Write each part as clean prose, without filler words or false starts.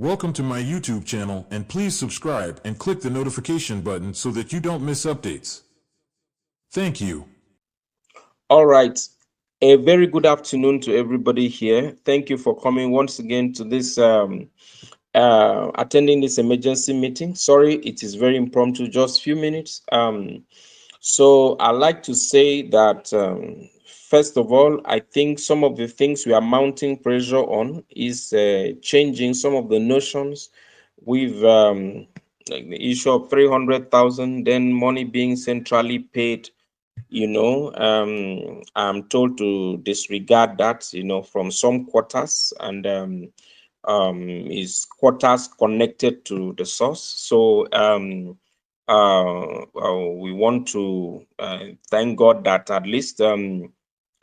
Welcome to my YouTube channel, and please subscribe and click the notification button so that you don't miss updates. Thank you. All right. A very good afternoon to everybody here. Thank you for coming once again to this attending this emergency meeting. Sorry, it is very impromptu, just a few minutes. So I'd like to say that first of all, I think some of the things we are mounting pressure on is changing some of the notions with like the issue of 300,000, then money being centrally paid. I'm told to disregard that, from some quarters, and is quarters connected to the source. So we want to thank God that at least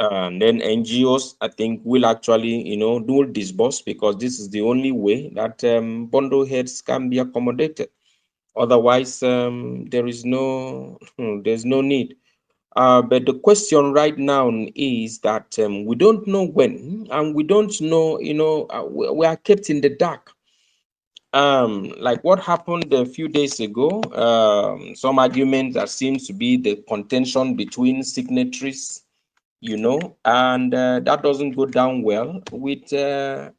and then NGOs, I think, will actually, do disburse, because this is the only way that bundle heads can be accommodated. Otherwise, there's no need. But the question right now is that we don't know when, and we don't know, we are kept in the dark. Like what happened a few days ago, some argument that seems to be the contention between signatories, and that doesn't go down well with, all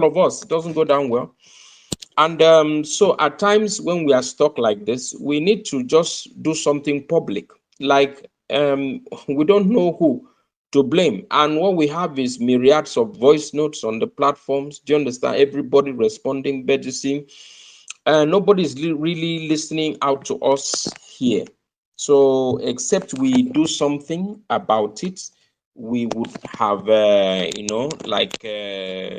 of us. It doesn't go down well. And so at times when we are stuck like this, we need to just do something public. Like we don't know who to blame. And what we have is myriads of voice notes on the platforms. Do you understand? Everybody responding, but you see, nobody's really listening out to us here. So except we do something about it, we would have,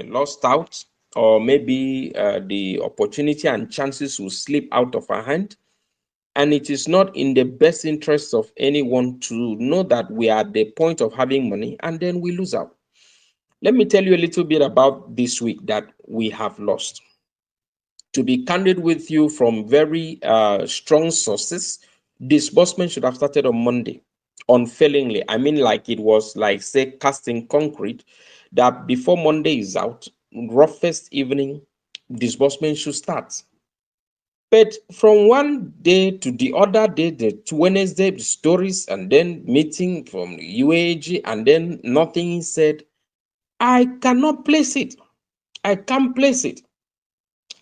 lost out, or maybe the opportunity and chances will slip out of our hand. And it is not in the best interest of anyone to know that we are at the point of having money and then we lose out. Let me tell you a little bit about this week that we have lost. To be candid with you, from very strong sources, disbursement should have started on Monday, unfailingly. I mean, like it was like, say, casting concrete, that before Monday is out, roughest evening, disbursement should start. But from one day to the other day, the Wednesday, the stories, and then meeting from the UAAG, and then nothing is said. I cannot place it. I can't place it.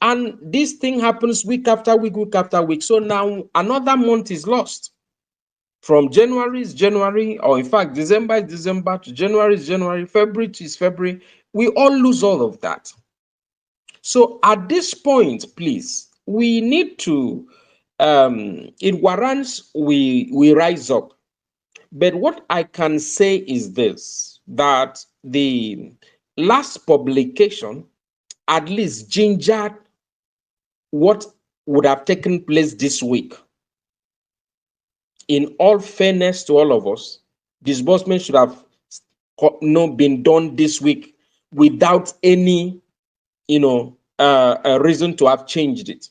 And this thing happens week after week, week after week. So now another month is lost. From January is January, or in fact, December is December, to January is January, February is February. We all lose all of that. So at this point, please, we need to, it warrants we rise up. But what I can say is this, that the last publication at least gingered what would have taken place this week. In all fairness to all of us, disbursement should have been done this week without any, reason to have changed it.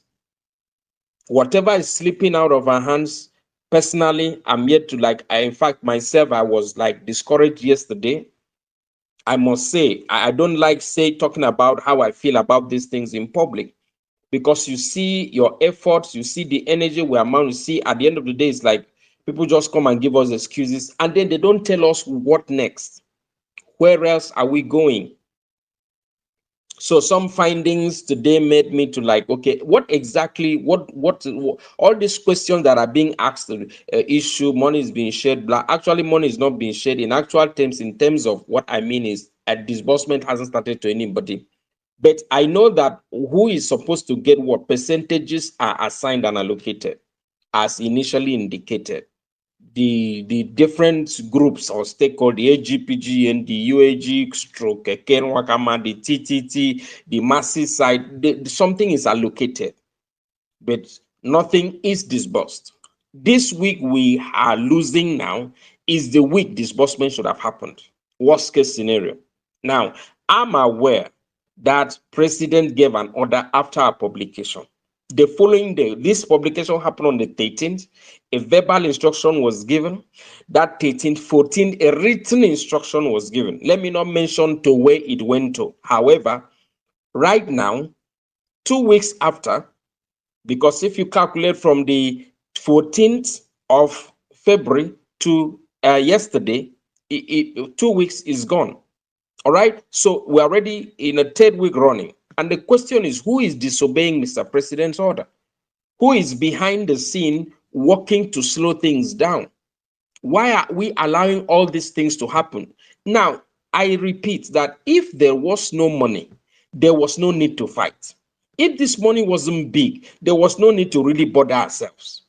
Whatever is slipping out of our hands, personally, I'm yet to in fact, myself, I was discouraged yesterday. I must say, I don't talking about how I feel about these things in public, because you see your efforts, you see the energy we amount, you see at the end of the day, it's like people just come and give us excuses, and then they don't tell us what next. Where else are we going? So some findings today made me to okay, what exactly, what all these questions that are being asked, issue, money is being shared, blah. Actually, money is not being shared in actual terms. In terms of what I mean is, a disbursement hasn't started to anybody. But I know that who is supposed to get what percentages are assigned and allocated as initially indicated. The different groups or stakeholders, the AGPGN, the UAG stroke, Kenwakama, the TTT, the massive side, something is allocated, but nothing is disbursed. This week we are losing now is the week disbursement should have happened. Worst case scenario. Now, I'm aware that President gave an order after our publication. The following day, this publication happened on the 13th. A verbal instruction was given. That 13th, 14th, a written instruction was given. Let me not mention to where it went to. However, right now, 2 weeks after, because if you calculate from the 14th of February to yesterday, 2 weeks is gone. All right. So we're already in a third week running. And the question is, who is disobeying Mr. President's order? Who is behind the scene working to slow things down? Why are we allowing all these things to happen? Now, I repeat that if there was no money, there was no need to fight. If this money wasn't big, there was no need to really bother ourselves.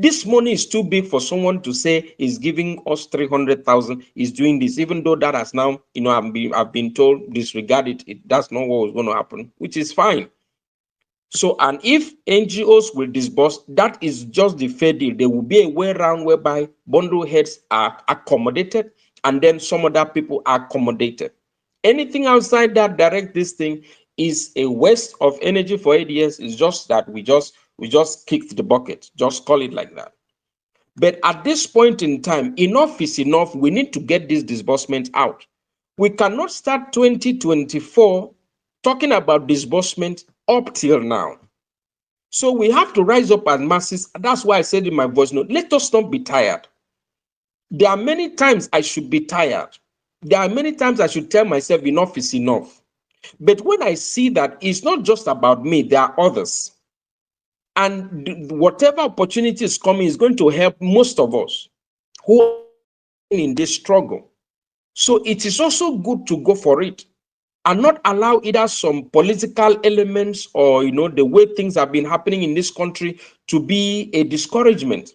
This money is too big for someone to say is giving us 300,000, is doing this, even though that has now, I've been told disregard it. That's not what was going to happen, which is fine. So, and if NGOs will disburse, that is just the fair deal. There will be a way around whereby bundle heads are accommodated and then some other people are accommodated. Anything outside that direct this thing is a waste of energy for ADS. It's just that we just kicked the bucket. Just call it like that. But at this point in time, enough is enough. We need to get this disbursement out. We cannot start 2024 talking about disbursement up till now. So we have to rise up as masses. That's why I said in my voice note, let us not be tired. There are many times I should be tired. There are many times I should tell myself enough is enough. But when I see that it's not just about me, there are others. And whatever opportunity is coming is going to help most of us who are in this struggle. So it is also good to go for it and not allow either some political elements or the way things have been happening in this country to be a discouragement.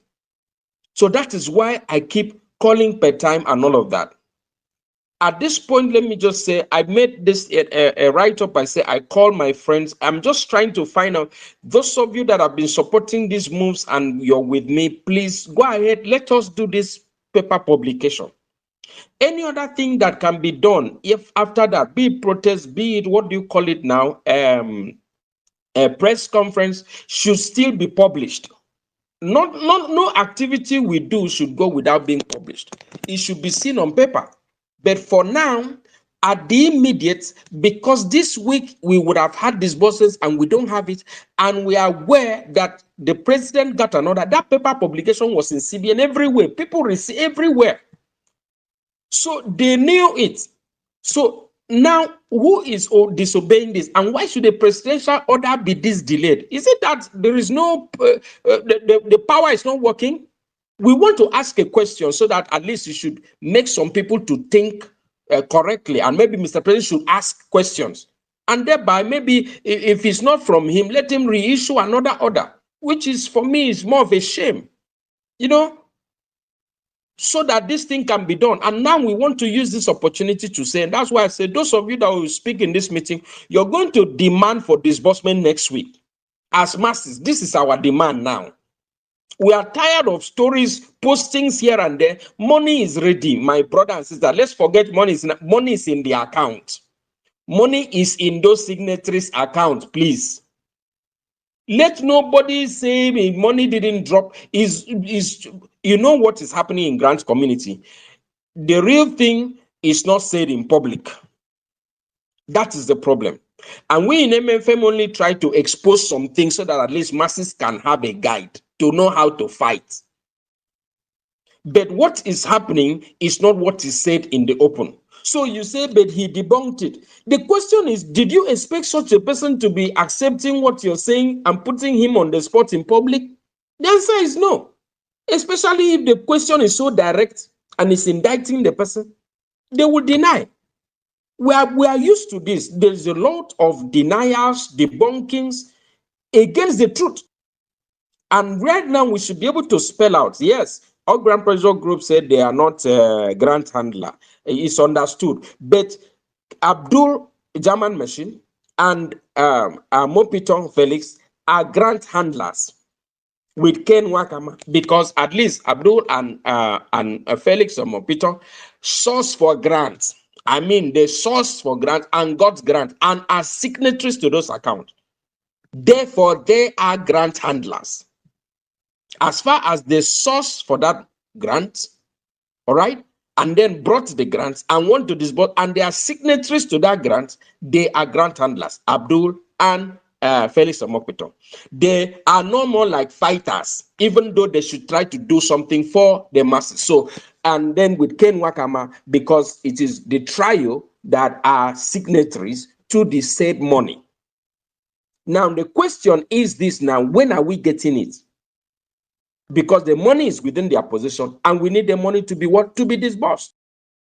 So that is why I keep calling per time and all of that. At this point, let me just say, I made this a write-up. I say I call my friends. I'm just trying to find out, those of you that have been supporting these moves and you're with me, please go ahead. Let us do this paper publication. Any other thing that can be done, if after that, be it protest, be it, what do you call it now, a press conference, should still be published. No activity we do should go without being published. It should be seen on paper. But for now, at the immediate, because this week we would have had disbursements and we don't have it, and we are aware that the president got an order, that paper publication was in CBN everywhere. People receive everywhere. So they knew it. So now, who is disobeying this? And why should a presidential order be this delayed? Is it that there is no, the power is not working? We want to ask a question so that at least you should make some people to think correctly. And maybe Mr. President should ask questions. And thereby, maybe if it's not from him, let him reissue another order, which is, for me, is more of a shame. So that this thing can be done. And now we want to use this opportunity to say, and that's why I said, those of you that will speak in this meeting, you're going to demand for disbursement next week. As masses, this is our demand now. We are tired of stories, postings here and there. Money is ready, my brother and sister. Let's forget money is in the account. Money is in those signatories' account, please. Let nobody say money didn't drop. You know what is happening in grant community? The real thing is not said in public. That is the problem. And we in MFM only try to expose some things so that at least masses can have a guide to know how to fight. But what is happening is not what is said in the open. So you say, but he debunked it. The question is, did you expect such a person to be accepting what you're saying and putting him on the spot in public? The answer is no. Especially if the question is so direct and is indicting the person, they will deny. We are used to this. There's a lot of denials, debunkings against the truth. And right now, we should be able to spell out, yes, our grant pressure group said they are not a grant handler. It's understood. But Abdul German Machine and Mopiton Felix are grant handlers with Ken Wakama, because at least Abdul and Felix or Mopiton source for grants. I mean, they source for grants and got grant and are signatories to those accounts. Therefore, they are grant handlers. As far as the source for that grant, all right, and then brought the grants and want to disburse, and they are signatories to that grant. They are grant handlers, Abdul and Felix Omokpito. They are no more like fighters, even though they should try to do something for the masses. So, and then with Ken Wakama, because it is the trio that are signatories to the said money. Now, the question is this now, when are we getting it? Because the money is within their possession and we need the money to be what? To be disbursed.